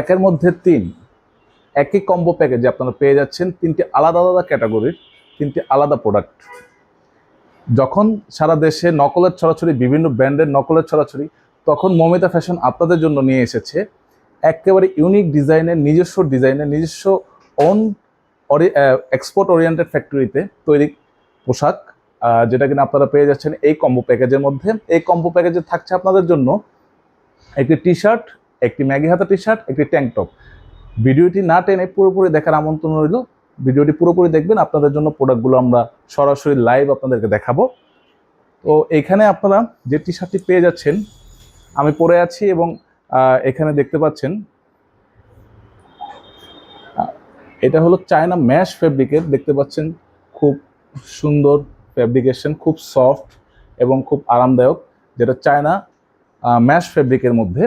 একের মধ্যে তিন, একই কম্বো প্যাকেজে আপনারা পেয়ে যাচ্ছেন তিনটি আলাদা আলাদা ক্যাটাগরির তিনটি আলাদা প্রোডাক্ট। যখন সারা দেশে নকলের ছড়াছড়ি, বিভিন্ন ব্র্যান্ডের নকলের ছড়াছড়ি, তখন মৌমিতা ফ্যাশন আপনাদের জন্য নিয়ে এসেছে একেবারে ইউনিক ডিজাইনের, নিজস্ব ওন এক্সপোর্ট ওরিয়েন্টেড ফ্যাক্টরিতে তৈরি পোশাক, যেটা কিনা আপনারা পেয়ে যাচ্ছেন এই কম্বো প্যাকেজের মধ্যে। এই কম্বো প্যাকেজে থাকছে আপনাদের জন্য একটি টি শার্ট, একটি ম্যাগি হাতা টি শার্ট, একটি ট্যাঙ্ক টপ। ভিডিওটি না টেনে পুরোপুরি দেখার আমন্ত্রণ রইল। ভিডিওটি পুরোপুরি দেখবেন, আপনাদের জন্য প্রোডাক্টগুলো আমরা সরাসরি লাইভ আপনাদেরকে দেখাবো। তো এখানে আপনারা যে টি শার্টটি পেয়ে যাচ্ছেন আমি পরে আছি, এবং এখানে দেখতে পাচ্ছেন এটা হলো চায়না ম্যাশ ফেব্রিকের। দেখতে পাচ্ছেন খুব সুন্দর ফেব্রিকেশন, খুব সফট এবং খুব আরামদায়ক, যেটা চায়না ম্যাশ ফেব্রিকের মধ্যে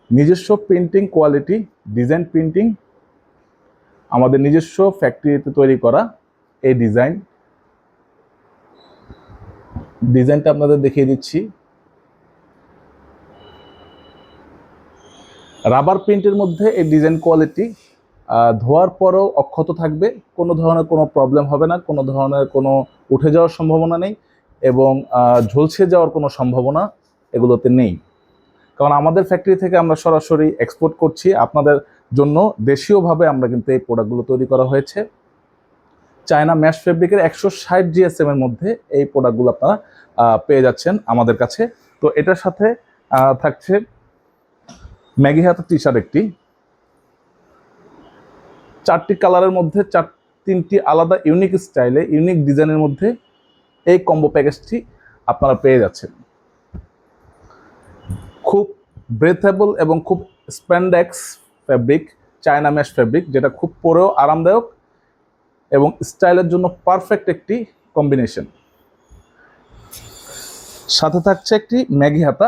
নিজস্ব প্রিন্টিং কোয়ালিটি, ডিজাইন প্রিন্টিং, আমাদের নিজস্ব ফ্যাক্টরিতে তৈরি করা এই ডিজাইনটা আপনাদের দেখিয়ে দিচ্ছি। রাবার প্রিন্টের মধ্যে এই ডিজাইন কোয়ালিটি ধোয়ার পরও অক্ষত থাকবে, কোনো ধরনের কোনো প্রবলেম হবে না, কোনো ধরনের কোনো উঠে যাওয়ার সম্ভাবনা নেই, এবং ঝলসে যাওয়ার কোনো সম্ভাবনা এগুলোতে নেই। কারণ আমাদের ফ্যাক্টরি থেকে আমরা সরাসরি এক্সপোর্ট করছি আপনাদের জন্য, দেশীয়ভাবে আমরা কিন্তু এই প্রোডাক্টগুলো তৈরি করা হয়েছে। চায়না ম্যাশ ফেব্রিকের 160 GSM এর মধ্যে এই প্রোডাক্টগুলো আপনারা পেয়ে যাচ্ছেন আমাদের কাছে। তো এটার সাথে থাকছে ম্যাগি হাতা টি শার্ট একটি, চারটি কালারের মধ্যে তিনটি আলাদা ইউনিক স্টাইলে, ইউনিক ডিজাইনের মধ্যে এই কম্বো প্যাকেজটি আপনারা পেয়ে যাচ্ছেন। খুব ব্রেথেবল এবং খুব spandex fabric, China mash fabric, যেটা খুব পরেও আরামদায়ক এবং স্টাইলের জন্য পারফেক্ট একটি কম্বিনেশন। সাথে থাকছে একটি ম্যাগি হাতা,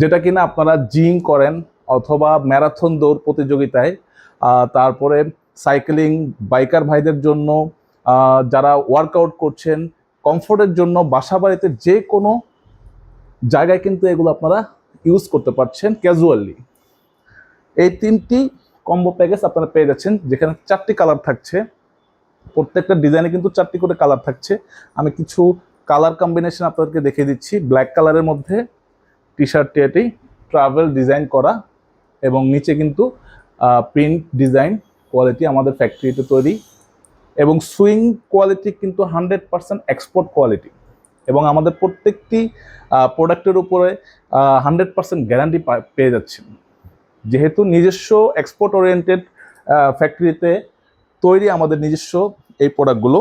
যেটা কিনা আপনারা জিম করেন অথবা ম্যারাথন দৌড় প্রতিযোগিতায়, তারপরে সাইকেলিং, বাইকার ভাইদের জন্য, যারা ওয়ার্কআউট করছেন, কমফোর্টের জন্য, বাসা বাড়িতে যে কোনো জায়গায় কিন্তু এগুলো আপনারা ইউজ করতে পারছেন ক্যাজুয়ালি। এই তিনটি কম্বো প্যাকেজ আপনারা পেয়ে যাচ্ছেন, যেখানে চারটি কালার থাকছে, প্রত্যেকটা ডিজাইনে কিন্তু চারটি করে কালার থাকছে। আমি কিছু কালার কম্বিনেশন আপনাদেরকে দেখিয়ে দিচ্ছি। ব্ল্যাক কালারের মধ্যে টি শার্টটি এটি ট্রাভেল ডিজাইন করা, এবং নিচে কিন্তু প্রিন্ট ডিজাইন কোয়ালিটি আমাদের ফ্যাক্টরিতে তৈরি, এবং সুইং কোয়ালিটি কিন্তু 100% এক্সপোর্ট কোয়ালিটি, এবং আমাদের প্রত্যেকটি প্রোডাক্টের উপরে 100% গ্যারান্টি পেয়ে যাচ্ছেন, যেহেতু নিজস্ব এক্সপোর্ট ওরিয়েন্টেড ফ্যাক্টরিতে তৈরি আমাদের নিজস্ব এই প্রোডাক্টগুলো।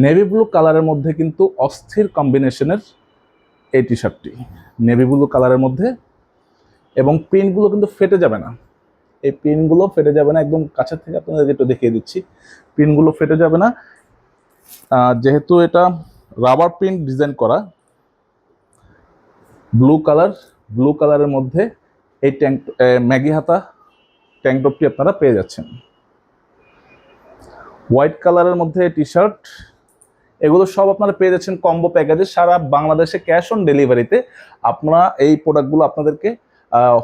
নেভি ব্লু কালারের মধ্যে কিন্তু অস্থির কম্বিনেশনের এই টি শার্টটি, নেভি ব্লু কালারের মধ্যে, এবং প্রিন্টগুলো কিন্তু ফেটে যাবে না। এই প্রিন্টগুলো ফেটে যাবে না, একদম কাছের থেকে আপনাদের একটু দেখিয়ে দিচ্ছি, প্রিন্টগুলো ফেটে যাবে না, যেহেতু এটা রাবার প্রিন্ট ডিজাইন করা। ব্লু কালারের মধ্যে এই ম্যাগি হাতা ট্যাঙ্ক টপটি আপনারা পেয়ে যাচ্ছেন। হোয়াইট কালারের মধ্যে টি শার্ট, এগুলো সব আপনারা পেয়ে যাচ্ছেন কম্বো প্যাকেজে। সারা বাংলাদেশে ক্যাশ অন ডেলিভারিতে আপনারা এই প্রোডাক্টগুলো আপনাদেরকে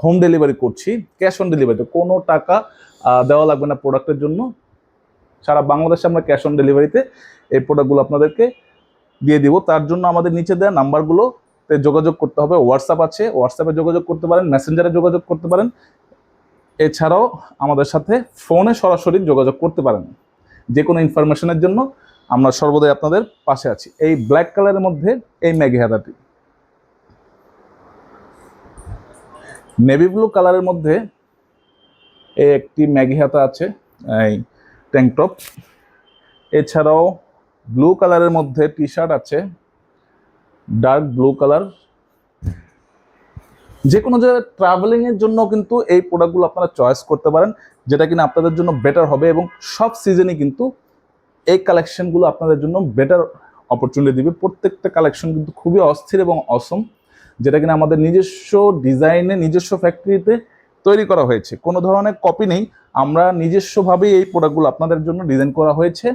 হোম ডেলিভারি করছি। ক্যাশ অন ডেলিভারিতে কোনো টাকা দেওয়া লাগবে না প্রোডাক্টের জন্য। সারা বাংলাদেশে আমরা ক্যাশ অন ডেলিভারিতে এই প্রোডাক্টগুলো আপনাদেরকে দিয়ে দিব। তার জন্য আমাদের নিচে দেওয়া নাম্বারগুলোতে যোগাযোগ করতে হবে। হোয়াটসঅ্যাপ আছে, হোয়াটসঅ্যাপে যোগাযোগ করতে পারেন, মেসেঞ্জারে যোগাযোগ করতে পারেন, এছাড়াও আমাদের সাথে ফোনে সরাসরি যোগাযোগ করতে পারেন। যে কোনো ইনফরমেশনের জন্য আমরা সর্বদাই আপনাদের পাশে আছি। এই ব্ল্যাক কালারের মধ্যে এই ম্যাগি হাতাটি, নেভি ব্লু কালারের মধ্যে এই একটি ম্যাগি হাতা আছে, এই ট্যাঙ্ক টপ, এছাড়াও ব্লু কালারের মধ্যে টি শার্ট আছে, ডার্ক ব্লু কালার। যে কোনো জায়গায় ট্রাভেলিংয়ের জন্য কিন্তু এই প্রোডাক্টগুলো আপনারা চয়েস করতে পারেন, যেটা কিনা আপনাদের জন্য বেটার হবে, এবং সব সিজনে কিন্তু এই কালেকশনগুলো আপনাদের জন্য বেটার অপরচুনিটি দিবে। প্রত্যেকটা কালেকশন কিন্তু খুবই অস্থির এবং অসম, যেটা কিনা আমাদের নিজস্ব ডিজাইনে, নিজস্ব ফ্যাক্টরিতে তৈরি করা হয়েছে। কোনো ধরনের কপি নেই, আমরা নিজস্বভাবেই এই প্রোডাক্টগুলো আপনাদের জন্য ডিজাইন করা হয়েছে।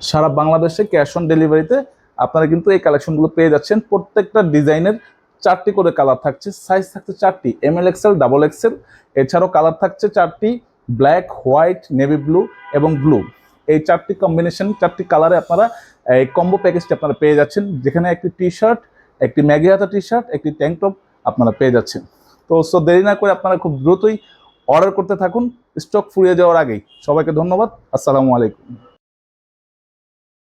সারা বাংলাদেশে ক্যাশ অন ডেলিভারিতে আপনারা কিন্তু এই কালেকশনগুলো পেয়ে যাচ্ছেন। প্রত্যেকটা ডিজাইনের 4টি করে কালার থাকছে, সাইজ থাকছে 4টি, এমএল এক্সেল, ডাবল এক্সেল। এছাড়াও কালার থাকছে 4টি, ব্ল্যাক, হোয়াইট, নেভি ব্লু এবং ব্লু। এই 4টি কম্বিনেশন, 4টি কালারে আপনারা এই কম্বো প্যাকেজটি আপনারা পেয়ে যাচ্ছেন, যেখানে একটি টি শার্ট, একটি ম্যাগি হাতা টি শার্ট, একটি ট্যাঙ্ক টপ আপনারা পেয়ে যাচ্ছেন। তো দেরি না করে আপনারা খুব দ্রুতই অর্ডার করতে থাকুন স্টক ফুরিয়ে যাওয়ার আগেই। সবাইকে ধন্যবাদ। আসসালামু আলাইকুম।